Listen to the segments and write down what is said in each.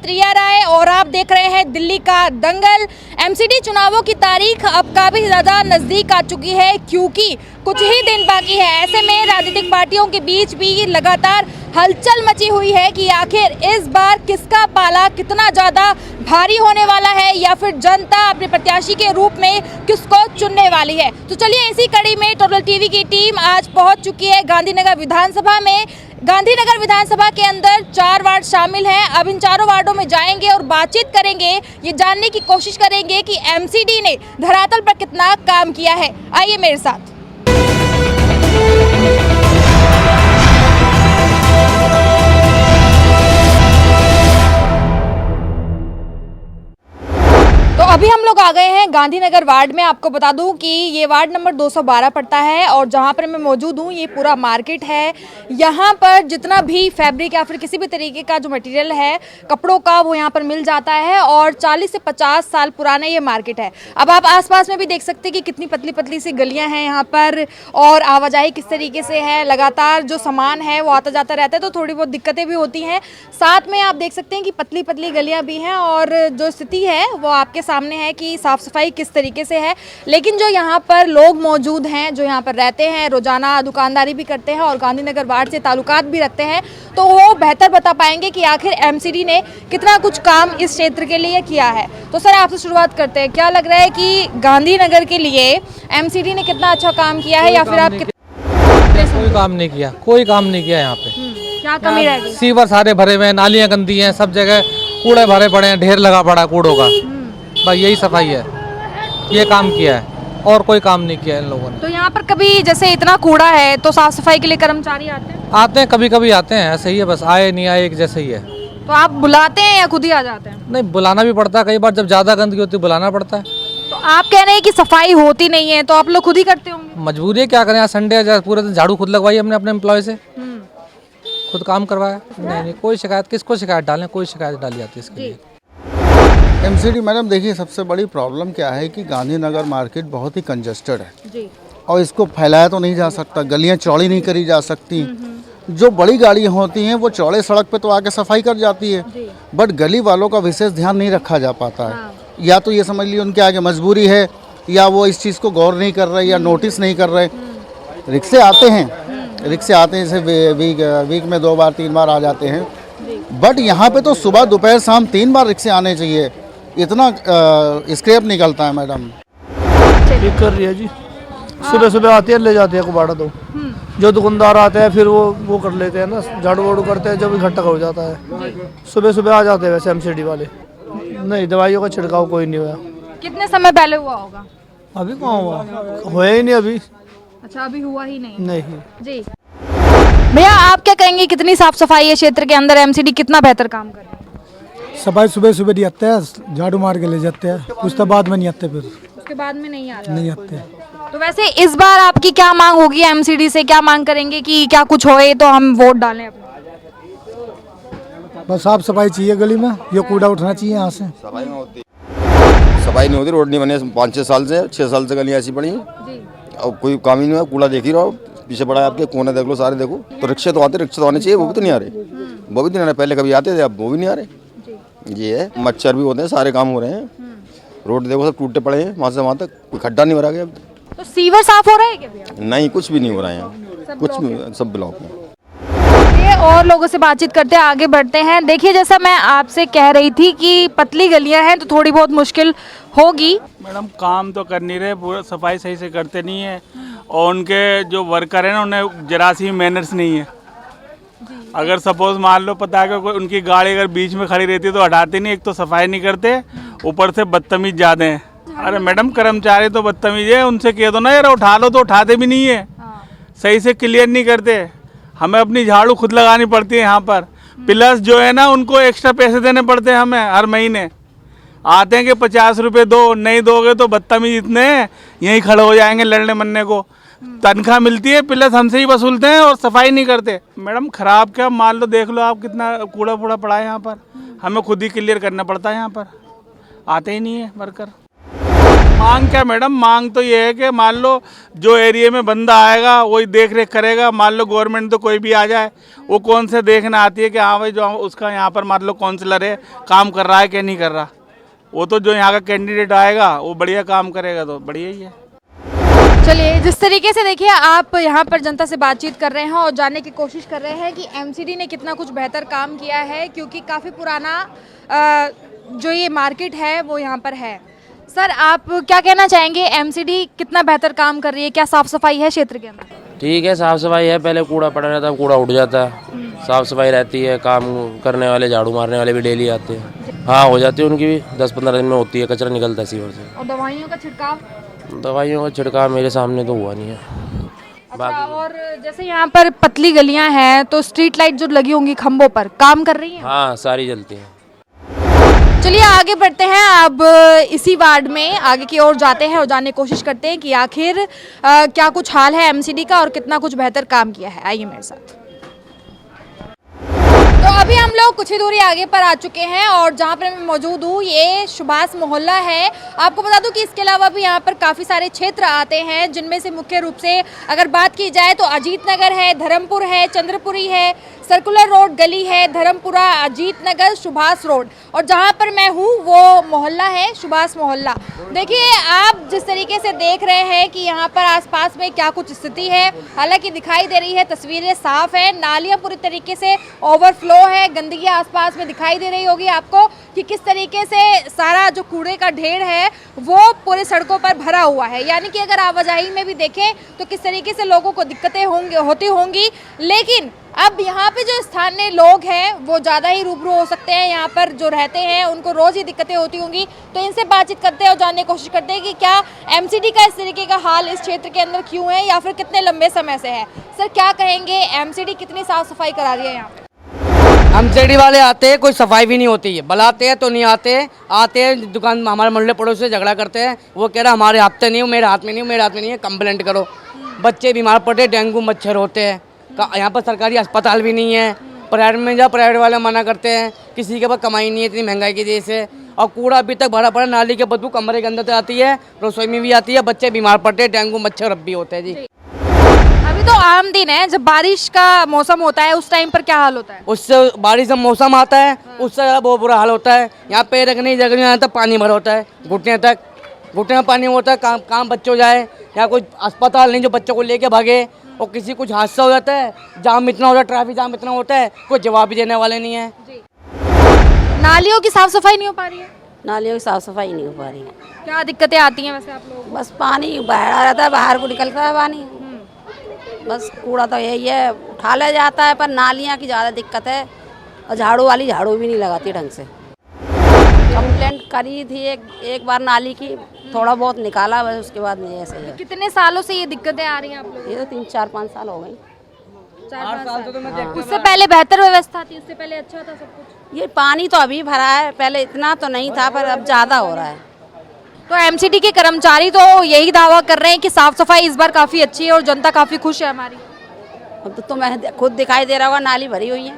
प्रिया राय और आप देख रहे हैं दिल्ली का दंगल। एमसीडी चुनावों की तारीख अब काफी ज्यादा नजदीक आ चुकी है क्योंकि कुछ ही दिन बाकी है। ऐसे में राजनीतिक पार्टियों के बीच भी लगातार हलचल मची हुई है कि आखिर इस बार किसका पाला कितना ज्यादा भारी होने वाला है या फिर जनता अपने प्रत्याशी के रूप में किसको चुनने वाली है। तो चलिए इसी कड़ी में टोटल टीवी की टीम आज पहुंच चुकी है गांधीनगर विधानसभा में। गांधीनगर विधानसभा के अंदर 4 वार्ड शामिल हैं। अब इन चारों वार्डों में जाएंगे और बातचीत करेंगे, ये जानने की कोशिश करेंगे कि एमसीडी ने धरातल पर कितना काम किया है। आइए मेरे साथ। तो अभी हम लोग आ गए हैं गांधीनगर वार्ड में। आपको बता दूं कि ये वार्ड नंबर 212 पड़ता है और जहां पर मैं मौजूद हूं ये पूरा मार्केट है। यहां पर जितना भी फैब्रिक या फिर किसी भी तरीके का जो मटेरियल है कपड़ों का वो यहां पर मिल जाता है और 40 से 50 साल पुराना ये मार्केट है। अब आप आसपास में भी देख सकते हैं कि कितनी पतली पतली सी गलियां हैं यहाँ पर और आवाजाही किस तरीके से है। लगातार जो सामान है वो आता जाता रहता है तो थोड़ी बहुत दिक्कतें भी होती हैं। साथ में आप देख सकते हैं कि पतली पतली गलियाँ भी हैं और जो स्थिति है वो आपके सामने है कि साफ सफाई किस तरीके से है। लेकिन जो यहाँ पर लोग मौजूद हैं, जो यहाँ पर रहते हैं, रोजाना दुकानदारी भी करते हैं और गांधीनगर वार्ड से ताल्लुकात भी रखते हैं, तो वो बेहतर बता पाएंगे कि आखिर एमसीडी ने कितना कुछ काम इस क्षेत्र के लिए किया है। तो सर आपसे शुरुआत करते हैं, क्या लग रहा है कि गांधीनगर के लिए एमसीडी ने कितना अच्छा काम किया है या फिर आप कोई काम नहीं किया, कोई काम नहीं किया यहाँ पे। क्या कमी रह गई? सीवर सारे भरे हुए हैं, नालियाँ गंदी हैं, सब जगह कूड़े भरे पड़े हैं, ढेर लगा पड़ा है कूड़ों का। भाई यही सफाई है, ये काम किया है और कोई काम नहीं किया इन लोगों ने। तो यहाँ पर कभी जैसे इतना कूड़ा है तो साफ सफाई के लिए कर्मचारी आते हैं? आते हैं, कभी कभी आते हैं, ऐसे ही है, बस आए नहीं आए एक जैसे ही है। तो आप बुलाते हैं या खुद ही आ जाते हैं? नहीं, बुलाना भी पड़ता है, कई बार जब ज्यादा गंदगी होती है बुलाना पड़ता है। तो आप कह रहे हैं कि सफाई होती नहीं है, तो आप लोग खुद ही करते होंगे? मजबूरी है, क्या करें, आज संडे है, पूरे दिन झाड़ू खुद लगवाई हमने अपने एम्प्लॉय से, खुद काम करवाया। नहीं, कोई शिकायत, किसको शिकायत डालें, कोई शिकायत डाली जाती है इसके लिए। एमसीडी मैडम देखिए, सबसे बड़ी प्रॉब्लम क्या है कि गांधीनगर मार्केट बहुत ही कंजस्टेड है जी। और इसको फैलाया तो नहीं जा सकता, गलियां चौड़ी नहीं करी जा सकती। जो बड़ी गाड़ियां होती हैं वो चौड़े सड़क पे तो आके सफाई कर जाती है, बट गली वालों का विशेष ध्यान नहीं रखा जा पाता है। या तो ये समझ लीजिए उनके आगे मजबूरी है या वो इस चीज़ को गौर नहीं कर रहे या नोटिस नहीं कर रहे। रिक्शे आते हैं, जैसे वीक में 2 बार 3 बार आ जाते हैं, बट यहाँ पे तो सुबह दोपहर शाम 3 बार रिक्शे आने चाहिए। इतना स्क्रैप निकलता है मैडम। ठीक कर रही है जी, सुबह सुबह आते हैं, ले जाते हैं कुबाड़ा। तो जो दुकानदार आते हैं फिर वो कर लेते हैं ना, झाड़ू वाड़ू करते हैं, जब इकट्ठा हो जाता है। सुबह सुबह आ जाते हैं वैसे एमसीडी वाले। नहीं, दवाइयों का छिड़काव कोई नहीं हुआ। कितने समय पहले हुआ होगा? अभी कहाँ हुआ, हुआ ही नहीं अभी। अच्छा, अभी हुआ ही नहीं? नहीं जी। भैया आप क्या कहेंगे, कितनी साफ सफाई है क्षेत्र के अंदर, एमसीडी कितना बेहतर काम कर रहा है? सफाई सुबह सुबह नहीं आते हैं, झाड़ू मार के ले जाते हैं, उसके बाद में नहीं आते, फिर उसके बाद में नहीं आता? नहीं आते। तो वैसे इस बार आपकी क्या मांग होगी एमसीडी से, क्या मांग करेंगे कि क्या कुछ होए तो हम वोट डालें अपना? बस साफ सफाई चाहिए गली में, ये कूड़ा उठना चाहिए यहाँ से। सफाई नहीं होती, रोड नहीं बने 5-6 साल से, 6 साल से गलियाँ ऐसी पड़ी हैं और कोई काम ही नहीं है। कूड़ा देख ही रहो, पीछे पड़ा है आपके, कोने देख लो, सारे देखो। तो रिक्शे तो आते, रिक्शे तो आने चाहिए, वो भी तो नहीं आ रहे, वो भी तो नहीं आ रहे। पहले कभी आते थे, अब वो भी नहीं आ रहे। ये है, मच्छर भी होते हैं, सारे काम हो रहे हैं। रोड देखो सब टूटे पड़े हैं, वहाँ से वहाँ तक कोई खड्डा नहीं भरा गया। तो सीवर साफ हो रहा है क्या भैया? नहीं, कुछ भी नहीं हो रहा है यहाँ, कुछ भी, सब ब्लॉक है। और लोगों से बातचीत करते हैं, आगे बढ़ते हैं। देखिए, जैसा मैं आपसे कह रही थी कि पतली गलियां हैं तो थोड़ी बहुत मुश्किल होगी। मैडम काम तो कर नहीं रहे, पूरा सफाई सही से करते नहीं है और उनके जो वर्कर हैं ना उन्हें जरा सी मैनर्स नहीं है। अगर सपोज मान लो पता है कि उनकी गाड़ी अगर बीच में खड़ी रहती है तो हटाते नहीं, एक तो सफाई नहीं करते, ऊपर से बदतमीज ज़्यादा हैं। अरे मैडम, कर्मचारी तो बदतमीज है, उनसे कह दो ना यार उठा लो, तो उठाते भी नहीं है, सही से क्लियर नहीं करते। हमें अपनी झाड़ू खुद लगानी पड़ती है यहाँ पर, प्लस जो है ना उनको एक्स्ट्रा पैसे देने पड़ते हैं हमें हर महीने। आते हैं कि 50 रुपये दो, नहीं दोगे तो बदतमीज इतने यहीं खड़े हो जाएंगे लड़ने मनने को। तनख्वाह मिलती है प्लस हमसे ही वसूलते हैं और सफाई नहीं करते। मैडम खराब क्या, मान लो देख लो आप कितना कूड़ा फूड़ा पड़ा है यहाँ पर, हमें खुद ही क्लियर करना पड़ता है यहाँ पर, आते ही नहीं है वर्कर। मांग क्या मैडम, मांग तो ये है कि मान लो जो एरिया में बंदा आएगा वही देख रेख करेगा। मान लो गवर्नमेंट तो कोई भी आ जाए, वो कौन से देखना आती है कि हाँ भाई जो उसका यहाँ पर मान लो काउंसलर है काम कर रहा है कि नहीं कर रहा। वो तो जो यहाँ का कैंडिडेट आएगा वो बढ़िया काम करेगा तो बढ़िया ही है। चलिए, जिस तरीके से देखिए आप यहाँ पर जनता से बातचीत कर रहे हैं और जानने की कोशिश कर रहे हैं कि एमसीडी ने कितना कुछ बेहतर काम किया है, क्योंकि काफ़ी पुराना जो ये मार्केट है वो यहाँ पर है। सर, आप क्या कहना चाहेंगे, एमसीडी कितना बेहतर काम कर रही है? क्या साफ सफाई है क्षेत्र के अंदर? ठीक है, साफ़ सफाई है। पहले कूड़ा पड़ा रहता है, कूड़ा उठ जाता है, साफ़ सफाई रहती है। काम करने वाले, झाड़ू मारने वाले भी डेली आते हैं। हाँ, हो जाती है उनकी भी, 10-15 दिन में होती है। कचरा निकलता है सीवर से। और दवाइयों का छिड़काव? दवाइयों का छिड़काव मेरे सामने तो हुआ नहीं है। अच्छा, और जैसे यहाँ पर पतली गलियाँ हैं तो स्ट्रीट लाइट जो लगी होंगी खंभों पर, काम कर रही हैं? हाँ, सारी जलती हैं। चलिए आगे बढ़ते हैं। अब इसी वार्ड में आगे की ओर जाते हैं और जानने की कोशिश करते हैं कि आखिर क्या कुछ हाल है एमसीडी का और कितना कुछ बेहतर काम किया है। आइए मेरे साथ। तो अभी हम लोग कुछ ही दूरी आगे पर आ चुके हैं और जहाँ पर मैं मौजूद हूँ ये सुभाष मोहल्ला है। आपको बता दूँ कि इसके अलावा भी यहाँ पर काफ़ी सारे क्षेत्र आते हैं, जिनमें से मुख्य रूप से अगर बात की जाए तो अजीत नगर है, धर्मपुर है, चंद्रपुरी है, सर्कुलर रोड गली है, धर्मपुरा, अजीत नगर, सुभाष रोड, और जहाँ पर मैं हूँ वो मोहल्ला है सुभाष मोहल्ला। देखिए आप जिस तरीके से देख रहे हैं कि यहाँ पर आसपास में क्या कुछ स्थिति है, हालांकि दिखाई दे रही है, तस्वीरें साफ है, नालियाँ पूरी तरीके से ओवरफ्लो है, गंदगी आसपास में दिखाई दे रही होगी आपको कि किस तरीके से सारा जो कूड़े का ढेर है वो पूरे सड़कों पर भरा हुआ है। यानी कि अगर आवाजाही में भी देखें तो किस तरीके से लोगों को दिक्कतें होती होंगी। लेकिन अब यहाँ पे जो स्थानीय लोग हैं वो ज़्यादा ही रूबरू हो सकते हैं, यहाँ पर जो रहते हैं उनको रोज़ ही दिक्कतें होती होंगी। तो इनसे बातचीत करते हैं और जानने की कोशिश करते हैं कि क्या एमसीडी का इस तरीके का हाल इस क्षेत्र के अंदर क्यों है या फिर कितने लंबे समय से है। सर, क्या कहेंगे, एमसीडी कितनी साफ सफाई करा रही है यहाँ पे? एमसीडी वाले आते हैं, कोई सफाई भी नहीं होती है। बुलाते हैं तो नहीं आते हैं दुकान, हमारे मोहल्ले पड़ोस से झगड़ा करते हैं। वो कह रहा हमारे हाथ में नहीं हो, मेरे हाथ में नहीं हो, मेरे हाथ में नहीं है, कंप्लेंट करो। बच्चे बीमार पड़ते, डेंगू मच्छर होते हैं। यहाँ पर सरकारी अस्पताल भी नहीं है, प्राइवेट में जाओ प्राइवेट वाले मना करते हैं, किसी के पास कमाई नहीं है इतनी महंगाई की वजह से। और कूड़ा अभी तक भरा पड़ा, नाली के बदबू कमरे के अंदर तो आती है, रसोई में भी आती है, बच्चे बीमार पड़ते हैं, डेंगू मच्छर अब भी होते हैं जी। अभी तो आम दिन है, जब बारिश का मौसम होता है उस टाइम पर क्या हाल होता है? उससे बारिश का मौसम आता है उससे बहुत बुरा हाल होता है। यहाँ पे रखने की जगह नहीं, यहाँ तक पानी भरा होता है, घुटने में पानी होता है। काम बच्चों जाए, यहाँ कोई अस्पताल नहीं जो बच्चों को लेके भागे, और किसी कुछ हादसा हो जाता है, जाम इतना होता है, ट्रैफिक जाम इतना होता है, कोई जवाब भी देने वाले नहीं है। नालियों की साफ सफाई नहीं हो पा रही है? नालियों की साफ सफाई नहीं हो पा रही है। क्या दिक्कतें आती हैं वैसे आप लोगों को? बस पानी बह रहता है, बाहर को निकलता है पानी। बस कूड़ा तो यही है, उठा ले जाता है, पर नालियाँ की ज़्यादा दिक्कत है। और झाड़ू वाली झाड़ू भी नहीं लगाती ढंग से। कंप्लेंट करी थी एक बार नाली की, थोड़ा बहुत निकाला, बस उसके बाद नहीं। ऐसे ही है। कितने सालों से ये दिक्कतें आ रही हैं आप लोगों ये तो 3-4-5 साल हो गई। 4-5 साल? उससे पहले बेहतर व्यवस्था थी, उससे पहले अच्छा था सब कुछ? ये पानी तो अभी भरा है, पहले इतना तो नहीं था, पर अब ज़्यादा हो रहा है। तो एमसीडी के कर्मचारी तो यही दावा कर रहे हैं कि साफ सफाई इस बार काफ़ी अच्छी है और जनता काफ़ी खुश है हमारी। अब तो तुम्हें खुद दिखाई दे रहा होगा, नाली भरी हुई है,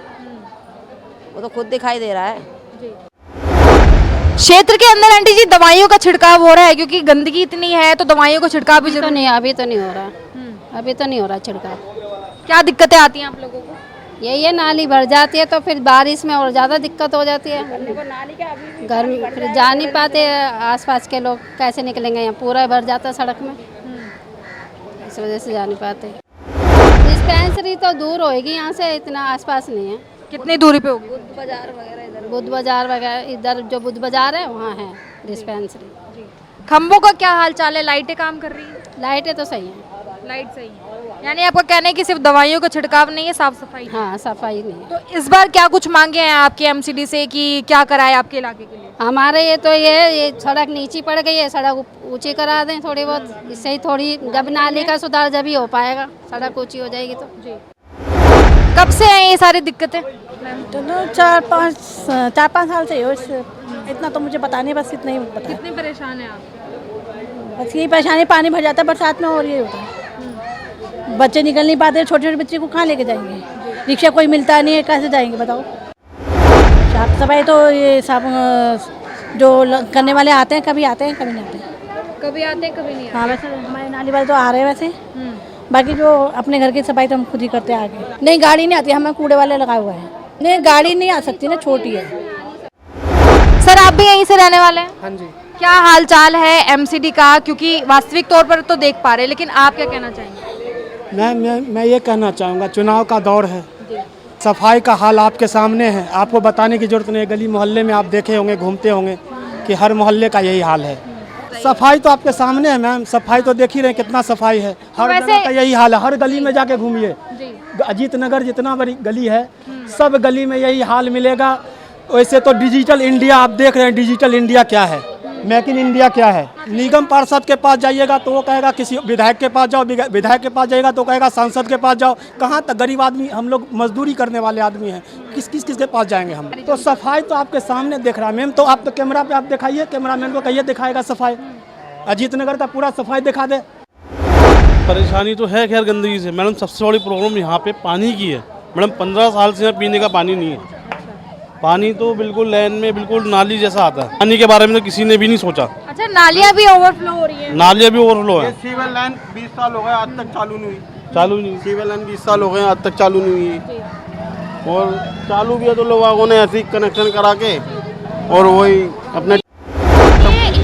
वो तो खुद दिखाई दे रहा है। क्षेत्र के अंदर आंटी जी दवाइयों का छिड़काव हो रहा है, क्योंकि गंदगी इतनी है तो दवाइयों का छिड़काव भी तो नहीं, अभी तो नहीं हो रहा, अभी तो नहीं हो रहा छिड़काव। क्या दिक्कतें आती हैं आप लोगों को? यही है, नाली भर जाती है तो फिर बारिश में और ज़्यादा दिक्कत हो जाती है। घर में फिर जा नहीं पाते, आसपास के लोग कैसे निकलेंगे, यहाँ पूरा भर जाता है सड़क में, इस वजह से जा नहीं पाते। डिस्पेंसरी तो दूर होएगी यहाँ से, इतना आसपास नहीं है। कितनी दूरी पे होगी? बुद्ध बाजार वगैरह इधर जो बुद्ध बाजार है वहाँ है डिस्पेंसरी। खंभों का क्या हाल चाल है? लाइटें काम कर रही है? लाइटें तो सही हैं, लाइट सही है। यानी आपका कहना है कि सिर्फ दवाइयों का छिड़काव नहीं है, साफ सफाई? हाँ, सफाई नहीं है। तो इस बार क्या कुछ मांगे हैं आपके एमसीडी से कि क्या कराए आपके इलाके के लिए? हमारे ये सड़क नीची पड़ गई है, सड़क ऊंची करा दें थोड़ी बहुत, इससे ही थोड़ी जब नाली का सुधार जब ही हो पाएगा, सड़क ऊंची हो जाएगी तो। जी। कब से हैं ये सारी दिक्कतें? तो 4-5 साल से हो, इतना तो मुझे पता नहीं, बस इतना ही पता है। कितनी परेशान है आप? बस यही परेशानी, पानी भर जाता है बरसात में और ये होता है। बच्चे निकल नहीं पाते, छोटे छोटे बच्चे को कहाँ लेके जाएंगे, रिक्शा कोई मिलता नहीं है, कैसे जाएंगे बताओ। साफ सफाई तो ये सब जो करने वाले आते हैं, कभी आते हैं कभी नहीं आते हैं। कभी आते हैं कभी नहीं आते। हाँ वैसे हमारे नाली वाले तो आ रहे हैं वैसे, बाकी जो अपने घर की सफाई तो हम खुद ही करते हैं आगे। नहीं गाड़ी नहीं आती, हमें कूड़े वाले लगाए हुए हैं। नहीं गाड़ी नहीं आ सकती ना, छोटी है। सर आप भी यहीं से रहने वाले हैं? हाँ जी। क्या हाल चाल है एमसीडी का, क्योंकि वास्तविक तौर पर तो देख पा रहे हैं, लेकिन आप क्या कहना चाहेंगे? मैं ये कहना चाहूँगा, चुनाव का दौर है, सफाई का हाल आपके सामने है, आपको बताने की जरूरत नहीं है। गली मोहल्ले में आप देखे होंगे, घूमते होंगे कि हर मोहल्ले का यही हाल है। सफाई तो आपके सामने है मैम, सफाई तो देख ही रहे हैं कितना सफाई है। हर जगह का यही हाल है, हर गली में जाके घूमिए। अजीत नगर जितना बड़ी गली है, सब गली में यही हाल मिलेगा। वैसे तो डिजिटल इंडिया आप देख रहे हैं, डिजिटल इंडिया क्या है, मेक इन इंडिया क्या है। निगम पार्षद के पास जाइएगा तो वो कहेगा किसी विधायक के पास जाओ, विधायक के पास जाइएगा तो कहेगा सांसद के पास जाओ। कहाँ तक गरीब आदमी, हम लोग मजदूरी करने वाले आदमी हैं, किस के पास जाएंगे हम? तो सफाई तो आपके सामने देख रहा है मैम। तो आप तो कैमरा पे आप दिखाइए, कैमरामैन को कहिए दिखाएगा सफाई। अजीत नगर का पूरा सफाई दिखा दे। परेशानी तो है खैर गंदगी से मैडम। सबसे बड़ी प्रॉब्लम यहाँ पे पानी की है मैडम। 15 साल से यहाँ पीने का पानी नहीं है। पानी तो बिल्कुल लाइन में बिल्कुल नाली जैसा आता है। पानी के बारे में तो किसी ने भी नहीं सोचा। अच्छा नालियाँ भी ओवरफ्लो हो रही है? नालियाँ भी ओवरफ्लो है। सीवर लाइन 20 साल हो गए आज तक चालू नहीं हुई। सीवर लाइन 20 साल हो गए आज तक चालू नहीं हुई, और चालू भी है तो लोगों ने ऐसे कनेक्शन करा के और वही अपने।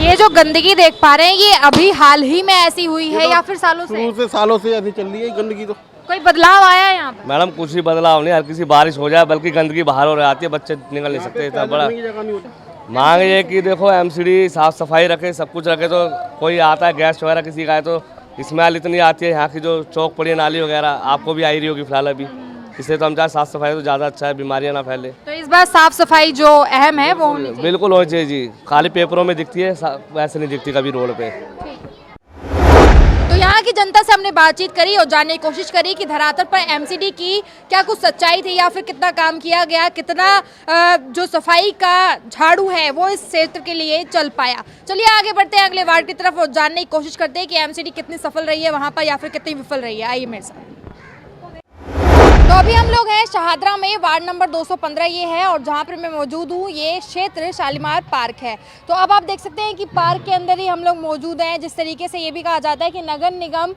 ये जो गंदगी देख पा रहे हैं, ये अभी हाल ही में ऐसी हुई है या फिर सालों से? शुरू से सालों से ऐसी चल रही है गंदगी। तो कोई बदलाव आया है यहाँ पे? मैडम कुछ भी बदलाव नहीं, हर किसी बारिश हो जाए बल्कि गंदगी बाहर हो आती है, बच्चे निकल नहीं सकते। इतना बड़ा मांग ये कि देखो एमसीडी साफ सफाई रखे, सब कुछ रखे। तो कोई आता है गैस वगैरह किसी का है तो स्मेल इतनी आती है। यहाँ की जो चौक पड़ी है नाली वगैरह आपको भी आई रही होगी फिलहाल अभी। इससे तो हम चाहे साफ सफाई तो ज़्यादा अच्छा है, बीमारियाँ ना फैले। तो इस बार साफ सफाई जो अहम है वो होनी चाहिए। बिल्कुल होनी चाहिए जी। खाली पेपरों में दिखती है, वैसे नहीं दिखती कभी रोड पे। तो यहाँ की जनता से हमने बातचीत करी और जानने की कोशिश करी कि धरातल पर एमसीडी की क्या कुछ सच्चाई थी या फिर कितना काम किया गया, कितना जो सफाई का झाड़ू है वो इस क्षेत्र के लिए चल पाया। चलिए आगे बढ़ते हैं अगले वार्ड की तरफ और जानने की कोशिश करते हैं कि एमसीडी कितनी सफल रही है वहाँ पर या फिर कितनी विफल रही है। आइए मेरे साथ। तो अभी हम लोग हैं शहादरा में, वार्ड नंबर 215 ये है और जहाँ पर मैं मौजूद हूँ ये क्षेत्र शालीमार पार्क है। तो अब आप देख सकते हैं कि पार्क के अंदर ही हम लोग मौजूद हैं। जिस तरीके से ये भी कहा जाता है कि नगर निगम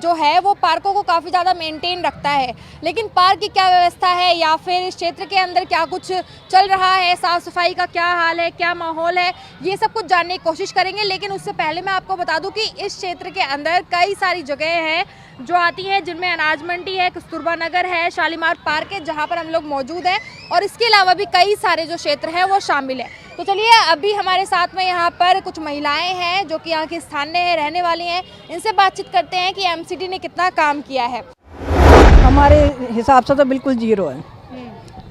जो है वो पार्कों को काफ़ी ज़्यादा मेंटेन रखता है, लेकिन पार्क की क्या व्यवस्था है या फिर इस क्षेत्र के अंदर क्या कुछ चल रहा है, साफ़ सफाई का क्या हाल है, क्या माहौल है, ये सब कुछ जानने की कोशिश करेंगे। लेकिन उससे पहले मैं आपको बता दूँ कि इस क्षेत्र के अंदर कई सारी जगह हैं जो आती हैं, जिनमें अनाज मंडी है, कस्तूरबा नगर है, शालीमार पार्क है जहां पर हम लोग मौजूद हैं, और इसके अलावा भी कई सारे जो क्षेत्र हैं वो शामिल है। तो चलिए अभी हमारे साथ में यहाँ पर कुछ महिलाएं हैं जो कि यहाँ की स्थानीय रहने वाली हैं, इनसे बातचीत करते हैं कि एमसीडी ने कितना काम किया है। हमारे हिसाब से तो बिल्कुल जीरो है,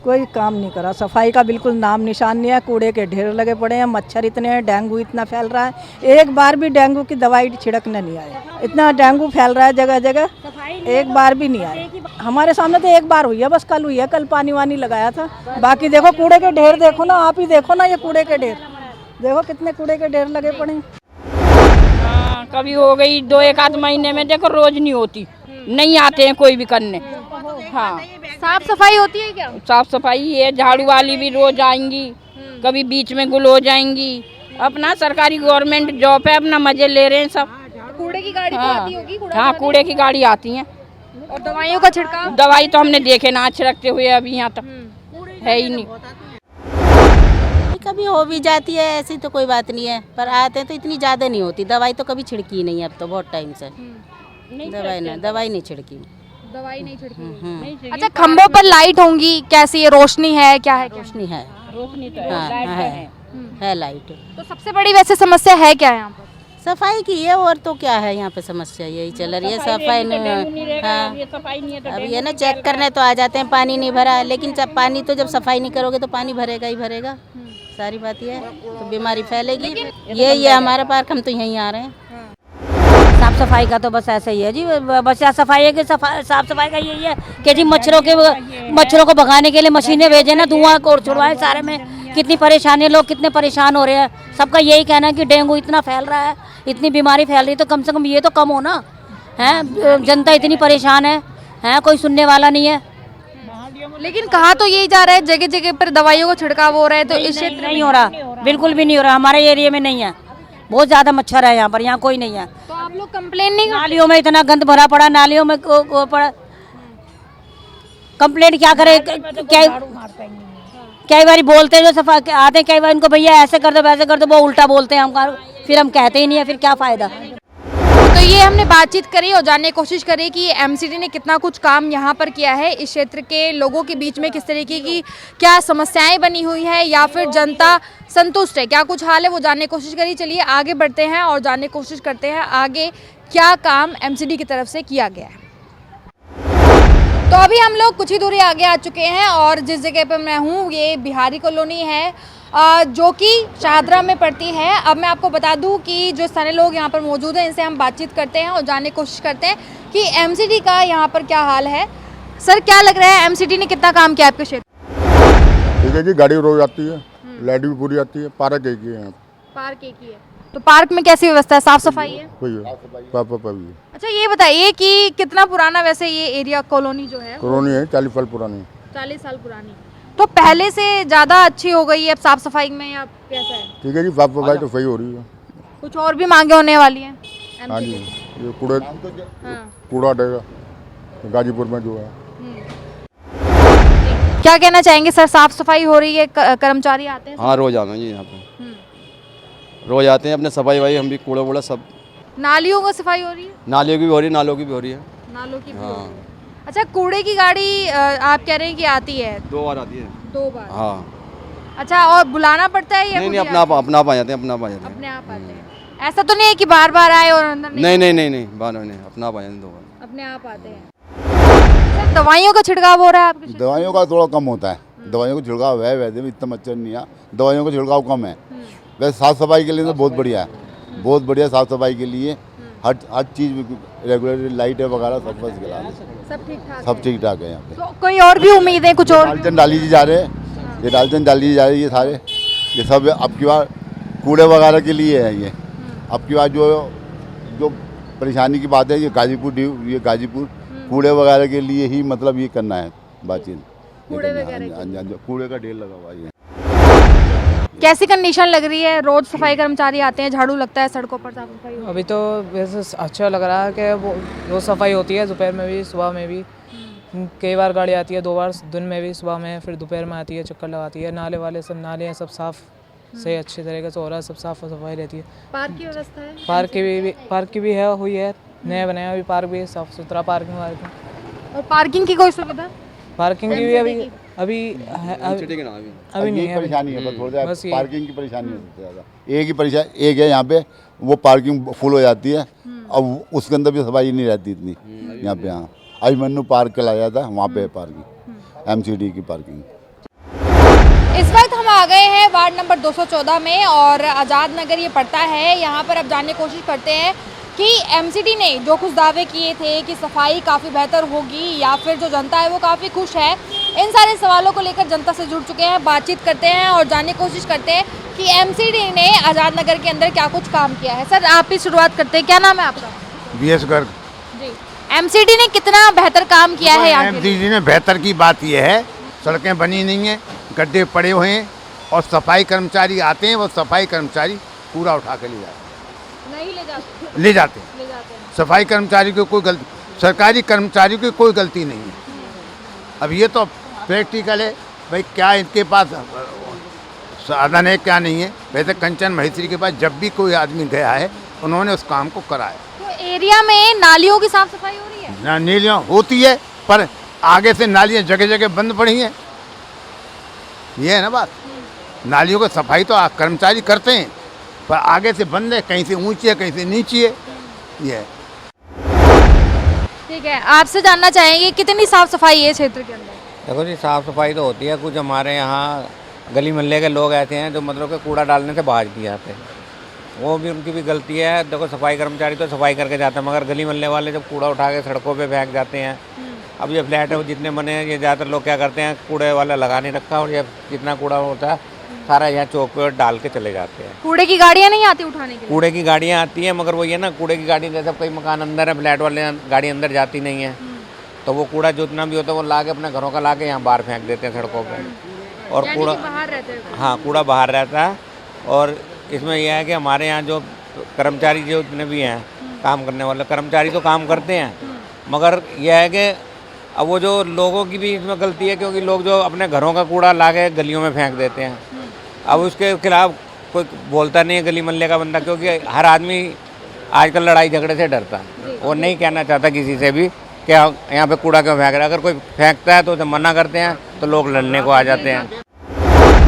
कोई काम नहीं करा। सफाई का बिल्कुल नाम निशान नहीं है, कूड़े के ढेर लगे पड़े हैं, मच्छर इतने हैं, डेंगू इतना फैल रहा है। एक बार भी डेंगू की दवाई छिड़कने नहीं आए, इतना डेंगू फैल रहा है जगह जगह, एक बार भी नहीं आए। हमारे सामने तो एक बार हुई है, बस कल हुई है, कल पानी वानी लगाया था। बाकी देखो कूड़े के ढेर, देखो ना आप ही देखो ना, ये कूड़े के ढेर देखो कितने कूड़े के ढेर लगे पड़े हैं। कभी हो गई 2-1 आध महीने में, देखो रोज नहीं होती, नहीं आते हैं कोई भी करने। हाँ साफ सफाई होती है क्या? साफ सफाई है, झाड़ू वाली भी रोज आएंगी, कभी बीच में गुल हो जाएंगी। अपना सरकारी गवर्नमेंट जॉब है, अपना मजे ले रहे हैं सब। कूड़े की गाड़ी तो आती होगी? हाँ कूड़े की गाड़ी आती है। और दवाइयों का छिड़काव? दवाई तो हमने देखे ना छिड़कते हुए, अभी यहाँ तक है ही नहीं। कभी हो भी जाती है ऐसी तो कोई बात नहीं है, पर आते तो इतनी ज़्यादा नहीं होती। दवाई तो कभी छिड़की नहीं, अब तो बहुत टाइम से दवाई नहीं छिड़की। दवाई नहीं छिड़की। अच्छा खंभों पर लाइट होंगी, कैसी है, रोशनी है, क्या है? रोशनी है, रोशनी तो है लाइट। तो सबसे बड़ी वैसे समस्या है क्या यहाँ पर? सफाई की है, और तो क्या है यहाँ पे समस्या, यही चल रही है सफाई। हाँ अब ये ना चेक करने तो आ जाते हैं, पानी नहीं भरा, लेकिन जब पानी तो जब सफाई नहीं करोगे तो पानी भरेगा ही भरेगा। सारी बात ये है, तो बीमारी फैलेगी। ये हमारा पार्क, हम तो यहीं आ रहे हैं। साफ सफाई का तो बस ऐसा ही है जी, बस सफाई है कि साफ सफाई का यही है कि जी मच्छरों को भगाने के लिए मशीनें भेजे ना, धुआं को छुड़वाए सारे में। कितनी परेशानी, लोग कितने परेशान हो रहे हैं। सबका यही कहना है कि डेंगू इतना फैल रहा है, इतनी बीमारी फैल रही है, तो कम से कम ये तो कम हो ना। है जनता इतनी परेशान है, कोई सुनने वाला नहीं है। लेकिन कहा तो यही जा रहा है जगह जगह पर दवाइयों को छिड़काव हो रहा है, तो इस क्षेत्र नहीं हो रहा, बिल्कुल भी नहीं हो रहा। हमारे एरिया में नहीं है, बहुत ज़्यादा मच्छर है यहाँ पर, यहाँ कोई नहीं है। तो आप लोग कंप्लेन नहीं करते? नालियों में इतना गंद भरा पड़ा, नालियों में को पड़ा, कंप्लेंट क्या करे? कई बार बोलते हैं जो सफा आते हैं, कई बार इनको भैया ऐसे कर दो वैसे कर दो, वो उल्टा बोलते हैं हमको, फिर हम कहते ही नहीं है, फिर क्या फ़ायदा। तो ये हमने बातचीत करी और जानने की कोशिश करी कि एमसीडी ने कितना कुछ काम यहाँ पर किया है, इस क्षेत्र के लोगों के बीच में किस तरीके की क्या समस्याएं बनी हुई है या फिर जनता संतुष्ट है, क्या कुछ हाल है, वो जानने की कोशिश करी। चलिए आगे बढ़ते हैं और जानने की कोशिश करते हैं आगे क्या काम एमसीडी की तरफ से किया गया है। तो अभी हम लोग कुछ ही दूरी आगे आ चुके हैं और जिस जगह पर मैं हूँ ये बिहारी कॉलोनी है जो कि शाहदरा में पड़ती है। अब मैं आपको बता दूं कि जो स्थानीय लोग यहाँ पर मौजूद हैं इनसे हम बातचीत करते हैं और जानने की कोशिश करते हैं कि एमसीडी का यहाँ पर क्या हाल है। सर क्या लग रहा है एमसीडी ने कितना काम किया आपके क्षेत्र? ठीक है जी, गाड़ी रोज आती है, लाइट भी पूरी आती है, पार्क एक ही है। पार्क एक ही है, तो पार्क में कैसी व्यवस्था है, साफ सफाई है? अच्छा ये बताइए कि कितना पुराना वैसे ये एरिया कॉलोनी जो है? कॉलोनी है 40 साल पुरानी। 40 साल पुरानी, तो पहले से ज़्यादा अच्छी हो गई है अब साफ सफाई में या कैसा है? ठीक है जी, साफ सफाई तो सही हो रही है। कुछ और भी मांगे होने वाली हैं? हाँ जी, ये कूड़ा देगा गाजीपुर में जो है। क्या कहना चाहेंगे सर, साफ सफाई हो रही है, कर्मचारी आते हैं? हाँ रोज आते हैं जी, यहाँ पे रोज आते हैं, अपने सफाई वफाई हम भी कूड़ा वूड़ा सब। नालियों की सफाई हो रही है? नालियों की भी हो रही है, नालों की भी हो रही है। नालों की भी हो रही है। हाँ। अच्छा कूड़े की गाड़ी आप कह रहे हैं कि आती है? 2 बार आती है। 2 बार? हाँ। अच्छा और बुलाना पड़ता है या नहीं, अपना आप आ जाते हैं, अपने आप आ जाते हैं। अपने आप आते हैं, ऐसा तो नहीं है कि बार बार आए और अंदर नहीं बार नहीं, अपना आप आ जाते हैं 2 बार। अपने आप आते हैं। सर दवाइयों का छिड़काव हो रहा है आपके? दवाइयों का थोड़ा कम होता है, दवाइयों का छिड़काव है, वैसे भी इतना मच्छर नहीं है, दवाइयों का छिड़काव कम है। वैसे साफ सफाई के लिए तो बहुत बढ़िया है, बहुत बढ़िया साफ सफाई के लिए हर चीज़ रेगुलर लाइट वगैरह सब बस गिला सब ठीक ठाक है यहाँ पे। तो कोई और भी उम्मीद है कुछ और? डालचन डाली जा रहे हैं, ये डालचन डाली जा रही है, सारे ये सब अब की बार कूड़े वगैरह के लिए है। ये अब की बार जो परेशानी की बात है, ये गाजीपुर कूड़े वगैरह के लिए ही मतलब ये करना है बातचीत। कूड़े का ढेर लगा हुआ है। कैसी कंडीशन लग रही है? रोज सफाई कर्मचारी आते हैं, झाड़ू लगता है सड़कों पर, साफ सफाई? अभी तो वैसे अच्छा लग रहा है कि वो रोज सफाई होती है, दोपहर में भी सुबह में भी। कई बार गाड़ी आती है, 2 बार, दिन में भी, सुबह में, फिर दोपहर में आती है, चक्कर लगाती है। नाले वाले सब नाले सब साफ सही अच्छे तरीके से हो रहा है, सब साफ सफाई रहती है। पार्क की व्यवस्था है? पार्क की भी है, हुई है, नया बनाया भी पार्क भी, साफ सुथरा पार्किंग। और पार्किंग की कोई सुविधा? पार्किंग की भी अभी नहीं है, परेशानी है बस पार्किंग की परेशानी है सबसे ज़्यादा। एक है यहाँ पे, वो पार्किंग फुल हो जाती है, अब उसके अंदर भी सफाई नहीं रहती इतनी यहाँ पे। हाँ अभिमन्यु पार्क चलाया था, वहाँ पे पार्किंग एमसीडी की पार्किंग। इस वक्त हम आ गए हैं वार्ड नंबर 214 में और आज़ाद नगर ये पड़ता है। यहाँ पर अब जानने की कोशिश करते हैं कि एमसीडी ने जो कुछ दावे किए थे कि सफाई काफ़ी बेहतर होगी या फिर जो जनता है वो काफ़ी खुश है, इन सारे सवालों को लेकर जनता से जुड़ चुके हैं, बातचीत करते हैं और जानने की कोशिश करते हैं कि एमसीडी ने आज़ाद नगर के अंदर क्या कुछ काम किया है। सर आप ही शुरुआत करते हैं, क्या नाम है आपका? BS गर्ग जी। एमसीडी ने कितना बेहतर काम किया है? एमसीडी ने बेहतर की बात यह है, सड़कें बनी नहीं हैं, गड्ढे पड़े हुए हैं और सफाई कर्मचारी आते हैं, वो सफाई कर्मचारी कूड़ा उठा के ले जाते हैं। ले जाते हैं। सफाई कर्मचारी की कोई गलती, सरकारी कर्मचारी की कोई गलती नहीं है। अब ये तो प्रैक्टिकल है भाई, क्या इनके पास साधन है क्या नहीं है। वैसे कंचन महेश्वरी के पास जब भी कोई आदमी गया है उन्होंने उस काम को कराया। तो एरिया में नालियों की साफ सफाई हो रही है? नालियाँ होती है पर आगे से नालियाँ जगह जगह बंद पड़ी हैं, ये है ना बात। नालियों की सफाई तो कर्मचारी करते हैं पर आगे से बंद है, कहीं से ऊंची है कहीं से नीची है, ये है। ठीक है, आपसे जानना चाहेंगे कितनी साफ सफाई है क्षेत्र के अंदर? देखो जी साफ़ सफाई तो होती है, कुछ हमारे यहाँ गली मोहल्ले के लोग ऐसे हैं जो मतलब कि कूड़ा डालने से बाज भी जाते हैं, वो भी उनकी भी गलती है। देखो सफाई कर्मचारी तो सफाई करके जाते हैं, मगर गली मोहल्ले वाले जब कूड़ा उठा के सड़कों पे फेंक जाते हैं। अब ये फ्लैट है जितने बने हैं, ये ज़्यादातर लोग क्या करते हैं, कूड़े वाला लगा नहीं रखा और ये जितना कूड़ा होता है सारा यहाँ चौक पे डाल के चले जाते हैं। कूड़े की गाड़ियाँ नहीं आती उठाने के लिए? कूड़े की गाड़ियाँ आती हैं मगर वो ये ना, कूड़े की गाड़ी जैसे कई मकान अंदर है, फ्लैट वाले गाड़ी अंदर जाती नहीं है, तो वो कूड़ा जितना भी होता है वो ला के अपने घरों का ला के यहाँ बाहर फेंक देते हैं सड़कों पे। और कूड़ा बाहर रहते हैं? हाँ कूड़ा बाहर रहता है। और इसमें यह है कि हमारे यहाँ जो कर्मचारी जो जितने भी हैं काम करने वाले कर्मचारी तो काम करते हैं, मगर यह है कि अब वो जो लोगों की भी इसमें गलती है, क्योंकि लोग जो अपने घरों का कूड़ा ला के गलियों में फेंक देते हैं। अब उसके खिलाफ कोई बोलता नहीं है गली मोहल्ले का बंदा, क्योंकि हर आदमी आजकल लड़ाई झगड़े से डरता है। वो नहीं कहना चाहता किसी से भी कि यहाँ पे कूड़ा क्यों फेंक रहा है। अगर कोई फेंकता है तो उसे मना करते हैं तो लोग लड़ने को आ जाते हैं।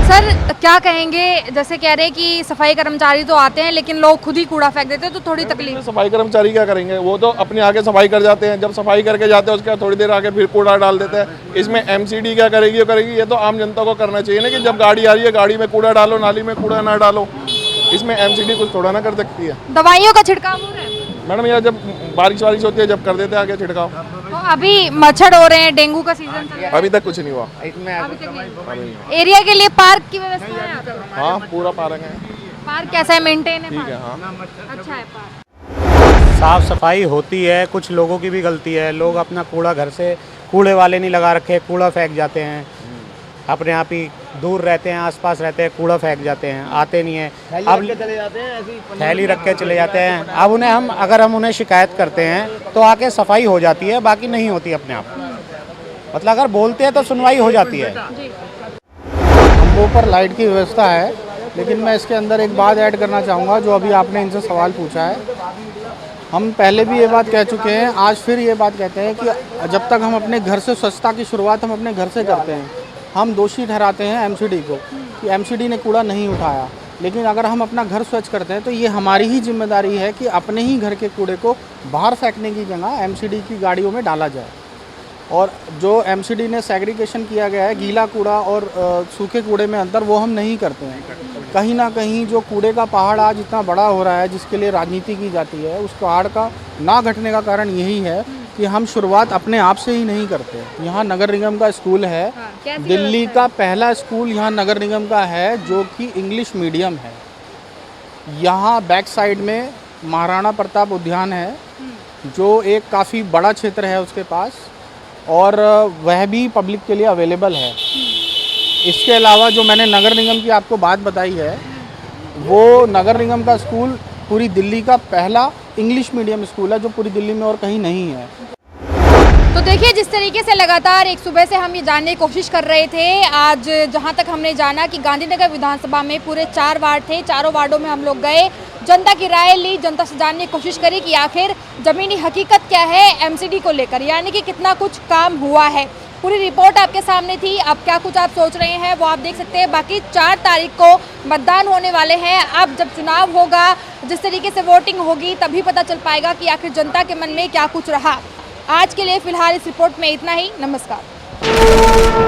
सर क्या कहेंगे, जैसे कह रहे हैं कि सफाई कर्मचारी तो आते हैं लेकिन लोग खुद ही कूड़ा फेंक देते हैं, तो थोड़ी तकलीफ। सफाई कर्मचारी क्या करेंगे, वो तो अपने आगे सफाई कर जाते हैं, जब सफाई करके जाते हैं उसके बाद थोड़ी देर आके फिर कूड़ा डाल देते हैं। इसमें एमसीडी क्या करेगी, ये तो आम जनता को करना चाहिए ना कि जब गाड़ी आ रही है गाड़ी में कूड़ा डालो, नाली में कूड़ा ना डालो। इसमें एमसीडी कुछ थोड़ा ना कर सकती है। दवाइयों का छिड़काव हो रहा है मैडम, यहाँ जब बारिश होती है जब कर देते हैं आगे छिड़काव। तो अभी मच्छर हो रहे हैं, डेंगू का सीजन चल रहा है। अभी तक कुछ नहीं हुआ। एरिया के लिए पार्क की व्यवस्था है? हाँ पूरा पार्क है। पार्क कैसा है, मेंटेन है? ठीक है, हाँ अच्छा है पार्क। साफ सफाई होती है, कुछ लोगों की भी गलती है। लोग अपना कूड़ा घर से, कूड़े वाले नहीं लगा रखे, कूड़ा फेंक जाते हैं। अपने आप ही दूर रहते हैं, आसपास रहते हैं, कूड़ा फेंक जाते हैं, आते नहीं है। अब चले जाते हैं, थैली रख के चले जाते हैं। अब उन्हें अगर हम उन्हें शिकायत करते हैं तो आके सफाई हो जाती है, बाकी नहीं होती अपने आप। मतलब अगर बोलते हैं तो सुनवाई हो जाती है। हम ऊपर लाइट की व्यवस्था है, लेकिन मैं इसके अंदर एक बात ऐड करना चाहूँगा जो अभी आपने इनसे सवाल पूछा है। हम पहले भी ये बात कह चुके हैं, आज फिर ये बात कहते हैं कि जब तक हम अपने घर से स्वच्छता की शुरुआत हम अपने घर से करते हैं, हम दोषी ठहराते हैं एमसीडी को कि एमसीडी ने कूड़ा नहीं उठाया। लेकिन अगर हम अपना घर स्वच्छ करते हैं तो ये हमारी ही जिम्मेदारी है कि अपने ही घर के कूड़े को बाहर फेंकने की जगह एमसीडी की गाड़ियों में डाला जाए। और जो एमसीडी ने सेग्रीगेशन किया गया है, गीला कूड़ा और सूखे कूड़े में अंतर, वो हम नहीं करते हैं। कहीं ना कहीं जो कूड़े का पहाड़ आज इतना बड़ा हो रहा है, जिसके लिए राजनीति की जाती है, उस पहाड़ का ना घटने का कारण यही है कि हम शुरुआत अपने आप से ही नहीं करते। यहाँ नगर निगम का स्कूल है, दिल्ली का पहला स्कूल यहाँ नगर निगम का है जो कि इंग्लिश मीडियम है। यहाँ बैक साइड में महाराणा प्रताप उद्यान है जो एक काफ़ी बड़ा क्षेत्र है उसके पास, और वह भी पब्लिक के लिए अवेलेबल है। इसके अलावा जो मैंने नगर निगम की आपको बात बताई है, वो नगर निगम का स्कूल पूरी दिल्ली का पहला इंग्लिश मीडियम स्कूल है जो पूरी दिल्ली में और कहीं नहीं है। तो देखिए, जिस तरीके से लगातार एक सुबह से हम ये जानने की कोशिश कर रहे थे, आज जहां तक हमने जाना कि गांधीनगर विधानसभा में पूरे 4 वार्ड थे, चारों वार्डों में हम लोग गए, जनता की राय ली, जनता से जानने की कोशिश करी कि आखिर ज़मीनी हकीकत क्या है एमसीडी को लेकर, यानी कि कितना कुछ काम हुआ है। पूरी रिपोर्ट आपके सामने थी। अब क्या कुछ आप सोच रहे हैं वो आप देख सकते हैं। बाकी 4 तारीख को मतदान होने वाले हैं। अब जब चुनाव होगा, जिस तरीके से वोटिंग होगी, तभी पता चल पाएगा कि आखिर जनता के मन में क्या कुछ रहा। आज के लिए फ़िलहाल इस रिपोर्ट में इतना ही। नमस्कार।